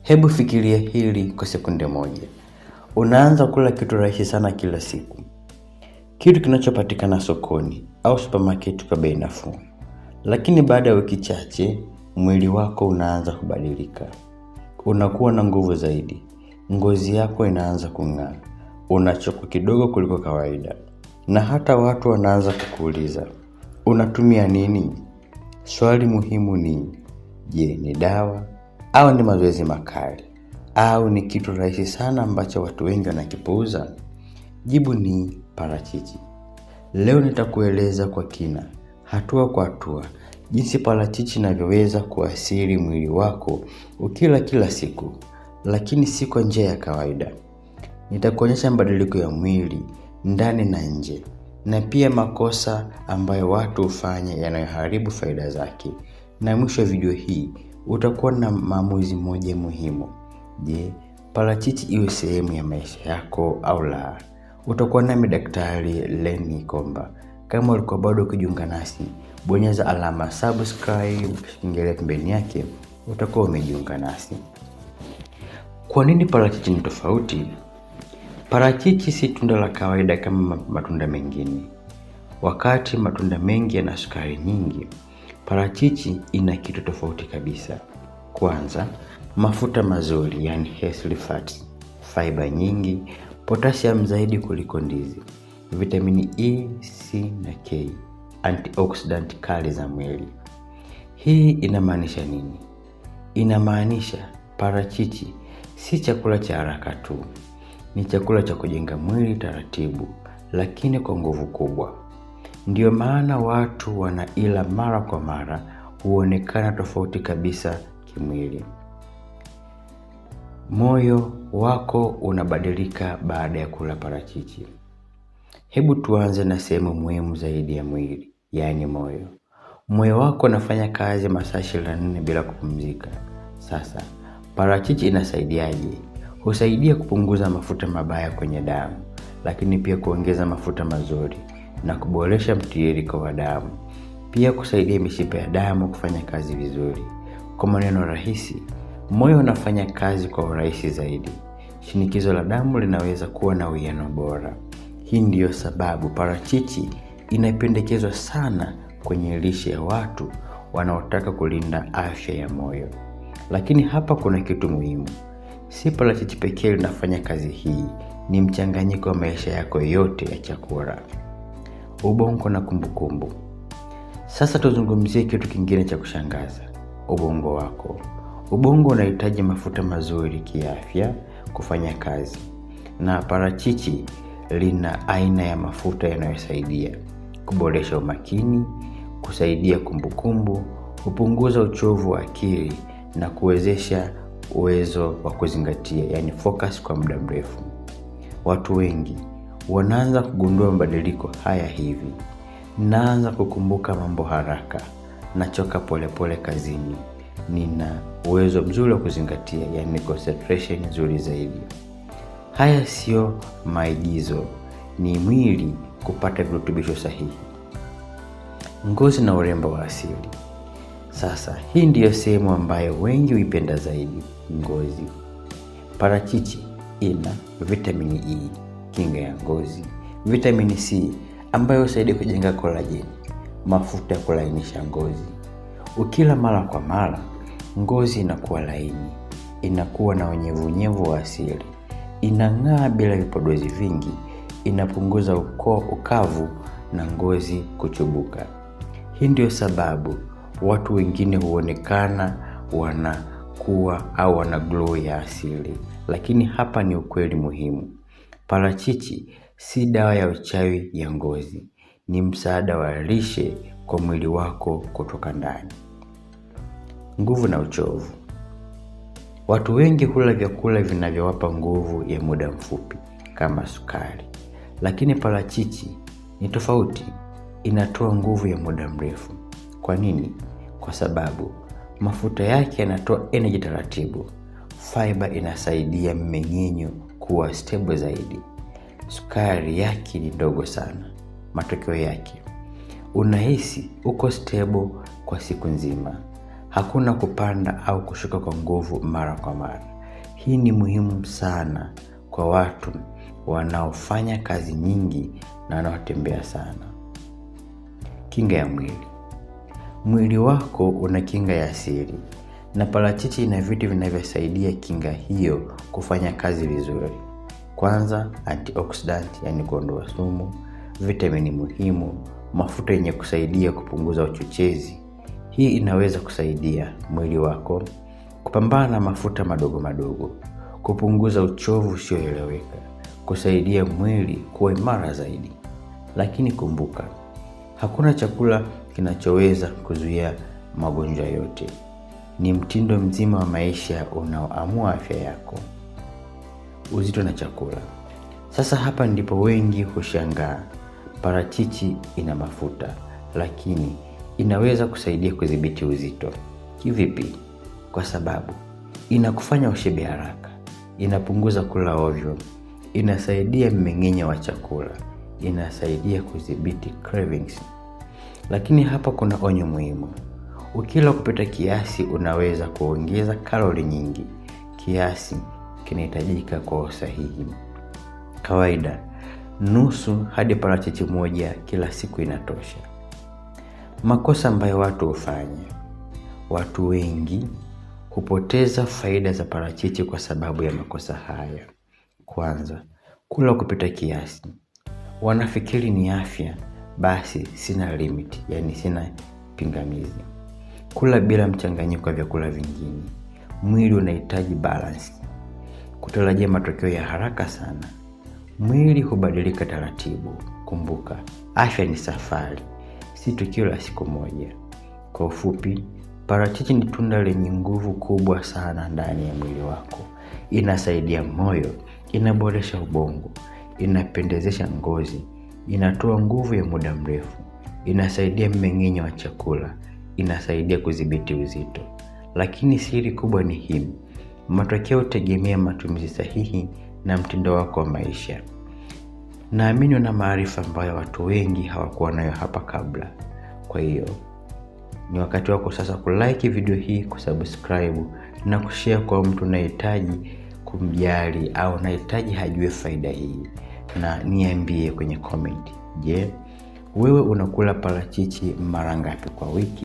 Hebu fikiria hili kwa sekunde moja. Unaanza kula kitu rahisi sana kila siku. Kitu kinachopatikana sokoni au supermarket kwa bei nafuu. Lakini baada ya wiki chache, mwili wako unaanza kubadilika. Unakuwa na nguvu zaidi. Ngozi yako inaanza kung'aa. Unachoka kidogo kuliko kawaida. Na hata watu wanaanza kukuuliza, unatumia nini? Swali muhimu ni, je, ni dawa au ni mazoezi makali au ni kitu rahisi sana ambacho watu wengi wanakipuuza? Jibu ni parachichi. Leo nitakueleza kwa kina, hatua kwa hatua, jinsi parachichi inavyoweza kuathiri mwili wako ukila kila siku, lakini si kwa njia ya kawaida. Nitakuonyesha mabadiliko ya mwili ndani na nje, na pia makosa ambayo watu hufanya yanayoharibu faida zake. Na mwisho wa video hii utakuwa na maamuzi moja muhimu. Je, parachichi iwe sehemu ya maisha yako au la? Utakuwa nami Daktari Lenny Komba. Kama ulikuwa bado kujiunga nasi, bonyeza alama subscribe kengele pembeni yake, utakuwa umejiunga nasi. Kwa nini parachichi ni tofauti? Parachichi si tunda la kawaida kama matunda mengine. Wakati matunda mengi yana sukari nyingi, parachichi ina kitu tofauti kabisa. Kwanza, mafuta mazuri, yani healthy fats, fiber nyingi, potassium zaidi kuliko ndizi, vitamini E, C na K, antioxidant kali za mwili. Hii inamaanisha nini? Inamaanisha parachichi si chakula cha haraka tu. Ni chakula cha kujenga mwili taratibu, lakini kwa nguvu kubwa. Ndio maana watu wanaila mara kwa mara, huonekana tofauti kabisa kimwili. Moyo wako unabadilika baada ya kula parachichi. Hebu tuanze na sehemu muhimu zaidi ya mwili, yani moyo. Moyo wako unafanya kazi masaa 24 bila kupumzika. Sasa, parachichi inasaidiaje? Husaidia kupunguza mafuta mabaya kwenye damu, lakini pia kuongeza mafuta mazuri na kuboresha mtiririko wa damu. Pia kusaidia mishipa ya damu kufanya kazi vizuri. Kwa maneno rahisi, moyo unafanya kazi kwa urahisi zaidi. Shinikizo la damu linaweza kuwa na uwiano bora. Hii ndiyo sababu parachichi inapendekezwa sana kwenye lishe ya watu wanaotaka kulinda afya ya moyo. Lakini hapa kuna kitu muhimu. Si parachichi pekee linafanya kazi hii, ni mchanganyiko wa maisha yako yote ya chakula. Ubongo na kumbukumbu. Sasa tuzungumzie kitu kingine cha kushangaza. Ubongo wako. Ubongo unahitaji mafuta mazuri kiafya kufanya kazi. Na parachichi lina aina ya mafuta yanayosaidia kuboresha umakini, kusaidia kumbukumbu, kupunguza uchovu wa akili na kuwezesha uwezo wa kuzingatia, yani focus kwa muda mrefu. Watu wengi wanaanza kugundua mabadiliko haya hivi. Naanza kukumbuka mambo haraka, nachoka polepole kazini, nina uwezo mzuri wa kuzingatia, yani concentration nzuri zaidi. Haya sio maigizo, ni mwili kupata virutubisho sahihi. Ngozi na urembo wa asili. Sasa, hii ndiyo sehemu ambayo wengi huipenda zaidi, ngozi. Parachichi ina vitamini E, kinga ya ngozi, vitamini C ambayo husaidia kujenga collagen, mafuta ya kulainisha ngozi. Ukila mara kwa mara, ngozi inakuwa laini, inakuwa na unyevunyevu wa asili, inang'aa bila vipodozi vingi, inapunguza ukavu na ngozi kuchubuka. Hii ndio sababu watu wengine huonekana wanakuwa au wana glow ya asili. Lakini hapa ni ukweli muhimu. Parachichi si dawa ya uchawi ya ngozi. Ni msaada wa lishe kwa mwili wako kutoka ndani. Nguvu na uchovu. Watu wengi hula vyakula vinavyowapa nguvu ya muda mfupi kama sukari. Lakini parachichi ni tofauti, inatoa nguvu ya muda mrefu. Kwa nini? Kwa sababu mafuta yake yanatoa energy taratibu. Fiber inasaidia mmeng'enyo kuwa stable zaidi. Sukari yake ni ndogo sana. Matokeo yake, unahisi uko stable kwa siku nzima. Hakuna kupanda au kushuka kwa nguvu mara kwa mara. Hii ni muhimu sana kwa watu wanaofanya kazi nyingi na wanaotembea sana. Kinga ya mwili. Mwili wako una kinga ya asili, na parachichi ina vitu vinavyosaidia kinga hiyo kufanya kazi vizuri. Kwanza, antioxidant, yani kuondoa sumu, vitamini muhimu, mafuta yenye kusaidia kupunguza uchochezi. Hii inaweza kusaidia mwili wako kupambana na mafuta madogo madogo, kupunguza uchovu usioeleweka, kusaidia mwili kuwa imara zaidi. Lakini kumbuka, hakuna chakula kinachoweza kuzuia magonjwa yote. Ni mtindo mzima wa maisha unaoamua afya yako. Uzito na chakula. Sasa hapa ndipo wengi hushangaa. Parachichi ina mafuta, lakini inaweza kusaidia kudhibiti uzito. Kivipi? Kwa sababu inakufanya ushibe haraka, inapunguza kula ovyo, inasaidia mmeng'enyo wa chakula, inasaidia kudhibiti cravings. Lakini hapa kuna onyo muhimu. Ukila kupita kiasi unaweza kuongeza kalori nyingi. Kiasi kinahitajika kwa usahihi. Kawaida, nusu hadi parachichi moja kila siku inatosha. Makosa ambayo watu hufanya. Watu wengi hupoteza faida za parachichi kwa sababu ya makosa haya. Kwanza, kula kupita kiasi. Wanafikiri ni afya, basi sina limit, yani sina pingamizi. Kula bila mchanganyiko wa vyakula vingine. Mwili unahitaji balance. Kutarajia matokeo ya haraka sana. Mwili hubadilika taratibu. Kumbuka, afya ni safari, si tukio la siku moja. Kwa ufupi, parachichi ni tunda lenye nguvu kubwa sana ndani ya mwili wako. Inasaidia moyo, inaboresha ubongo, inapendezesha ngozi, inatoa nguvu ya muda mrefu, inasaidia mmeng'enyo wa chakula, inasaidia kudhibiti uzito. Lakini siri kubwa ni hii: matokeo hutegemea matumizi sahihi na mtindo wako wa maisha. Naamini una maarifa ambayo watu wengi hawakuwa nayo hapa kabla. Kwa hiyo, ni wakati wako sasa kulike video hii, kusubscribe na kushare kwa mtu unayehitaji kumjali au unahitaji hajue faida hii. Na niambie kwenye comment, je, wewe unakula parachichi mara ngapi kwa wiki?